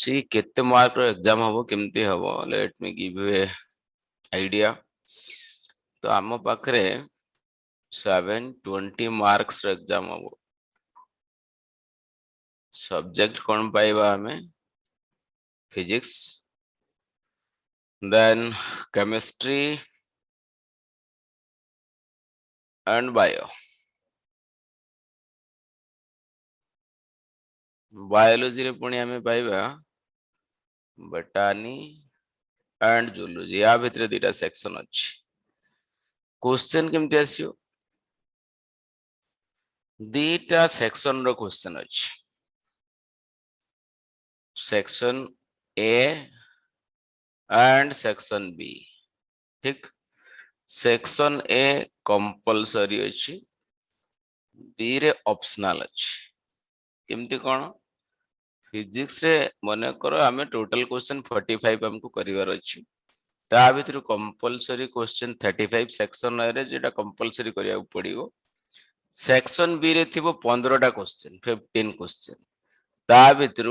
सी केते मार्क रो एग्जाम हबो केमती हबो let me give you a idea तो आम पाखरे 720 मार्क्स रो एग्जाम हबो सब्जेक्ट कोन पाइबा हमें physics then chemistry and bio biology रे पुणी हमें पाइबा बटानी एंड जूलॉजी या भितर दुटा सेक्शन अछि क्वेश्चन केमती आसियो दुटा सेक्शन रो क्वेश्चन अछि section A and section B ठीक सेक्शन ए कंपलसरी अछि बी रे ऑप्शनल अछि केमती कोन फिजिक्स रे मने करो हमें टोटल क्वेश्चन 45 हमको करिवार अछि ता भितर कंपलसरी क्वेश्चन 35 सेक्शन ए रे जेटा कंपलसरी करिया पड़िबो सेक्शन बी रे थिबो 15 टा क्वेश्चन 15 क्वेश्चन ता भितर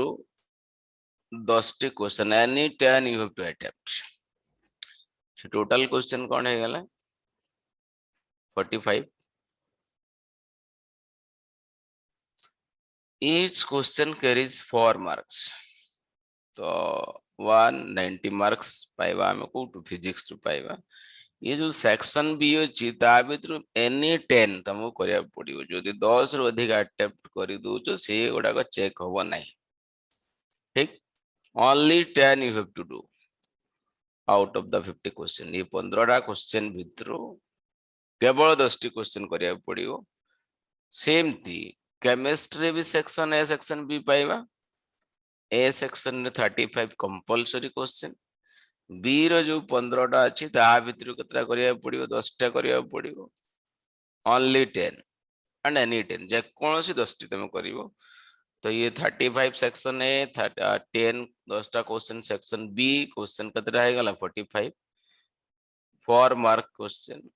10 टी question any 10 you have to attempt total question कोन हे गेला 45 each question carries 4 marks तो 190 मार्क्स पाइबा हमें को फिजिक्स टू पाइबा ये जो सेक्शन बी अछि ता भितर एनी 10 तुमको करिया पड़ियो जदि 10 रु अधिक अटेम्प्ट करि दोचो से गोडा को चेक होबो नाही ठीक only 10 you have to do out of the 50 question ये 15 टा क्वेश्चन भितर केवल 10 टी क्वेश्चन करिया पड़ियो सेम थी केमिस्ट्री भी सेक्शन ए सेक्शन बी पाइबा ए सेक्शन में 35 कंपलसरी क्वेश्चन बी रो जो 15 टा अछि ता भितर केतरा करिया पड़ियो 10 टा करिया पड़ियो ओनली 10 एंड एनी 10 जे कोनोसी 10 टी तुम करिवो तो ये 35 सेक्शन ए 10 10 टा क्वेश्चन सेक्शन बी क्वेश्चन केतरा हे गला 45 4 mark question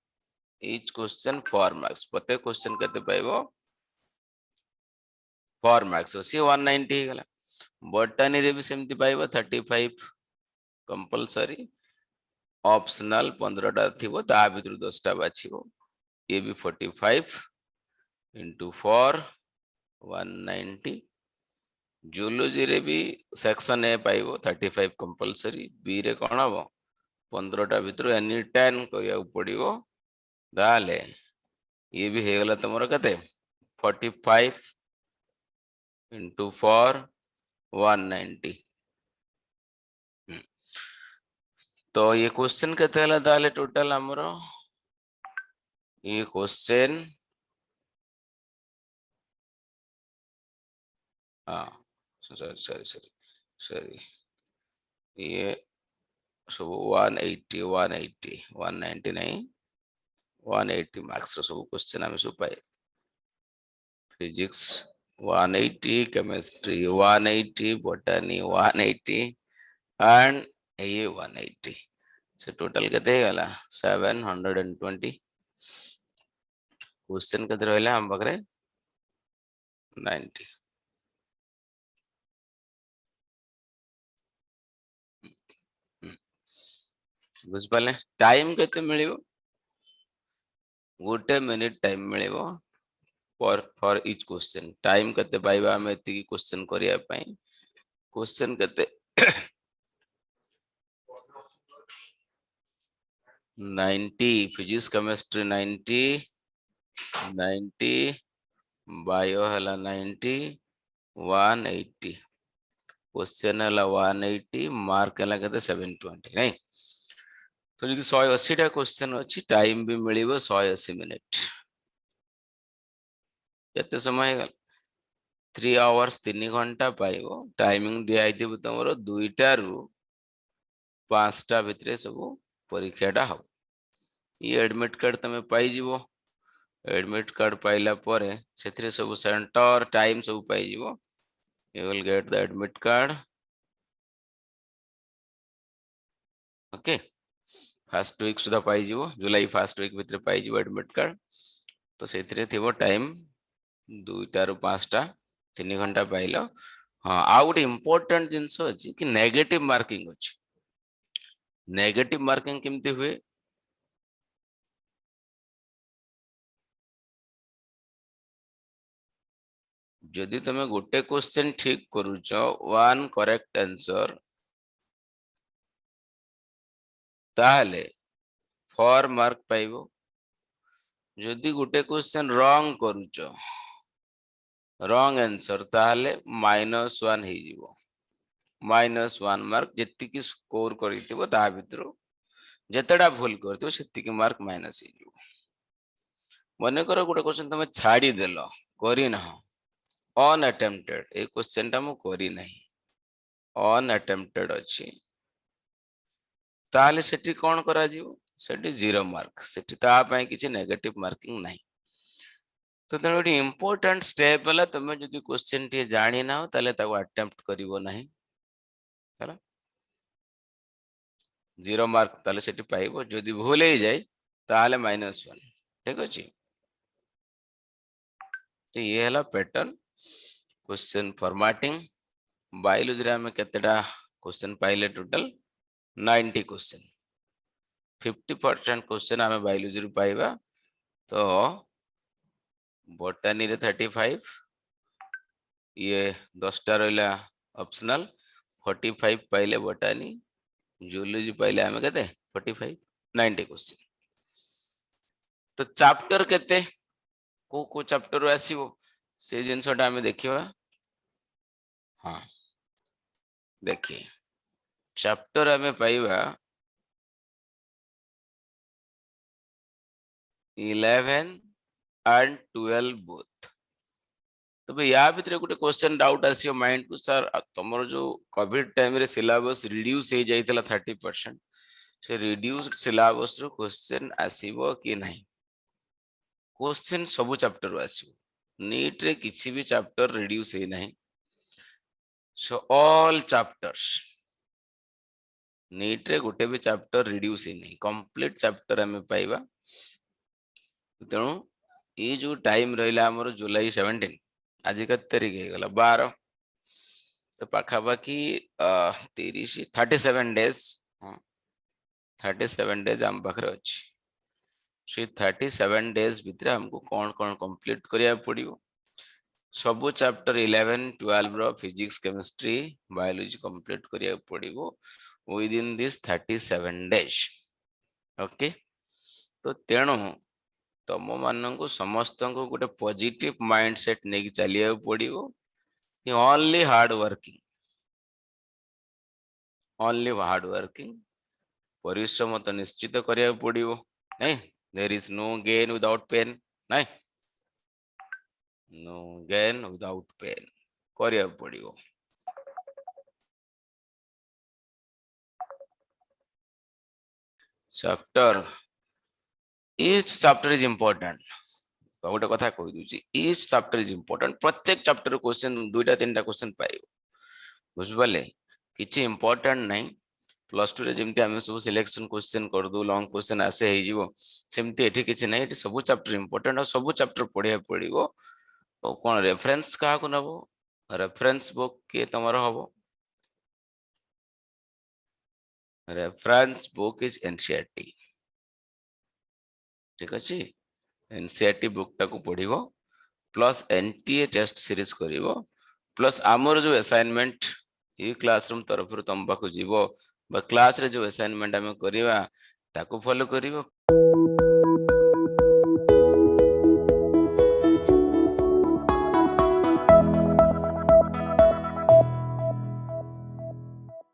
each question 4 marks प्रत्येक क्वेश्चन केते पाइबो 4 मार्क्स सी 190 हे गला बॉटनी रे भी सेमती पाइबो 35 कंपलसरी ऑप्शनल 15 टा थिबो ता भितर 10 टा बाछिबो ये भी 45 into 4 190 जूलॉजी रे भी सेक्शन ए पाइबो 35 कंपलसरी बी रे कोन हबो 15 टा भितर एनी 10 करिया पड़िबो दाले ये भी हे गला तमरो कते 45 into 4 190 तो ये क्वेश्चन केते हला दाले टोटल हमरो ये क्वेश्चन सॉरी ये सब 180 180 190 नहीं 180 मार्क्स रो सब क्वेश्चन हम सब पाए फिजिक्स 180 केमिस्ट्री 180 बॉटनी 180 एंड ये 180 से टोटल केते गला 720 क्वेश्चन केते रहला हम बकरे 90 बुझ पाले टाइम केते मिलिबो गोटे मिनिट टाइम मिलिबो फॉर ईच क्वेश्चन टाइम केते पाइबा हम एति क्वेश्चन करिया पई क्वेश्चन केते 90 फिजिक्स केमिस्ट्री 90 बायो हला 90 180 क्वेश्चन हला 180 मार्क हला केते 720 नहीं तो जदि 180 टा क्वेश्चन अछि टाइम भी मिलिबो 180 मिनिट केते समय गल 3 आवर्स 3 घंटा पाइबो टाइमिंग दिया आइथिबो तमरो 2 टा रु 5 टा भितरे सब परीक्षाटा हो ये एडमिट कार्ड तमे पाई जीवो एडमिट कार्ड पाइला परे सेथिरे सब सेंटर टाइम सब पाई जीवो you will get the admit card okay first week सुधा पाई जीवो जुलाई फर्स्ट वीक भितर पाई जीवो एडमिट कार्ड तो सेथिरे थिबो टाइम 2 टा रु 5 टा 3 घंटा पाइलो हाँ आ गोटे इम्पोर्टेंट जिनस अच्छी कि नेगेटिव मार्किंग अच्छी नेगेटिव मार्किंग केमती हुए जदि तुम गोटे क्वेश्चन ठीक करूच 1 करेक्ट आंसर ताहले 4 मार्क पाइबो जदि गोटे क्वेश्चन रॉन्ग करूच रॉन्ग आंसर ताहले -1 हे जीवो -1 मार्क जेतिकी स्कोर करिथिबो ता भितरो जेतेडा भूल करथिबो सेतिकी मार्क माइनस हे जीवो मने करो गोटे क्वेश्चन तुम छाड़ी देलो करी ना अनअटेम्प्टेड ए क्वेश्चन टा मु करी नहीं अनअटेम्प्टेड अछि ताहले सेठी कोन करा जीवो सेठी 0 मार्क सेठी ता पय किछि नेगेटिव मार्किंग नहीं तो तेणु गोटे इम्पोर्टेंट स्टेप है तुम जो क्वेश्चन टी जानी ना ताले ताको अटेम्प्ट करिवो नहीं ହେଲା 0 मार्क ताले सेठी पाइबो जदि भूल हो जाए ताले -1 ठीक अछि तो ये हला पैटर्न क्वेश्चन फॉर्मेटिंग बायोलॉजी रे हमें केतेटा क्वेश्चन पाइले टोटल 90 क्वेश्चन 50% क्वेश्चन हमें बायोलॉजी रे पाइबा तो बोटनी रे 35 ये 10टा रहला ऑप्शनल 45 पाइले बोटनी जूलॉजी पाइले हमें केते 45 90 क्वेश्चन तो चैप्टर केते को चैप्टर आसीबो से जिनसटा हमें देखिबा हाँ देखिए चैप्टर हमें पाइबा 11 एंड 12 बोथ तो भाई या भितर गोटे क्वेश्चन डाउट आसियो माइंड को सर तुमर जो कोविड टाइम रे सिलेबस रिड्यूस हो जाइतला 30% से रिड्यूस्ड सिलेबस रो क्वेश्चन आसीबो कि नहीं क्वेश्चन सब चैप्टर आसीबो नीट रे किछि भी चैप्टर रिड्यूस हे नहीं सो ऑल चैप्टर्स नीट रे गोटे भी चैप्टर रिड्यूस हे नहीं कंप्लीट चैप्टर हमें पाइबा तेणु ये जो टाइम रहा हमर जुलाई 17 आज का तारीख है गला 12 तो पाखापाखि 37 डेज 37 डेज आम पाखरे अच्छी से 37 डेज भितर हमको कौन कौन कंप्लीट करिया पड़ियो सब चैप्टर 11 12 रो फिजिक्स केमिस्ट्री बायोलॉजी कंप्लीट करिया पड़ियो with in this 37 days okay तो तेणु तुम मान को समस्त को गोटे पॉजिटिव माइंडसेट नहीं चलिया पड़ियो ओनली हार्ड वर्किंग परिश्रम तो निश्चित करिया पड़ियो नहीं there is no gain without pain नहीं नो गेन विदाउट पेन करिया पड़ियो chapter each chapter is important गोटे कथा कहि दूची each chapter is important प्रत्येक चैप्टर क्वेश्चन दुईटा तीनटा क्वेश्चन पाइयो बुझबले किछि इंपोर्टेंट नहीं प्लस 2 रे जेमति हम सब सिलेक्शन क्वेश्चन कर दो लॉन्ग क्वेश्चन आसे हे जीवो सेमति एठी किछि नहीं एठी सब चैप्टर इंपोर्टेंट और सब चैप्टर पढिया पड़िबो तो कोन रेफरेंस का को नबो रेफरेंस बुक के तमरो हबो रेफरेंस बुक इज एनसीईआरटी ठीक अछि एनसीईआरटी बुक टाको पढिबो प्लस एनटीए टेस्ट सीरीज करिवो प्लस आमर जो असाइनमेंट ये क्लासरूम तरफ तुम पाक जीवो क्लास रे जो असाइनमेंट आम करवा ताको फॉलो करिवो।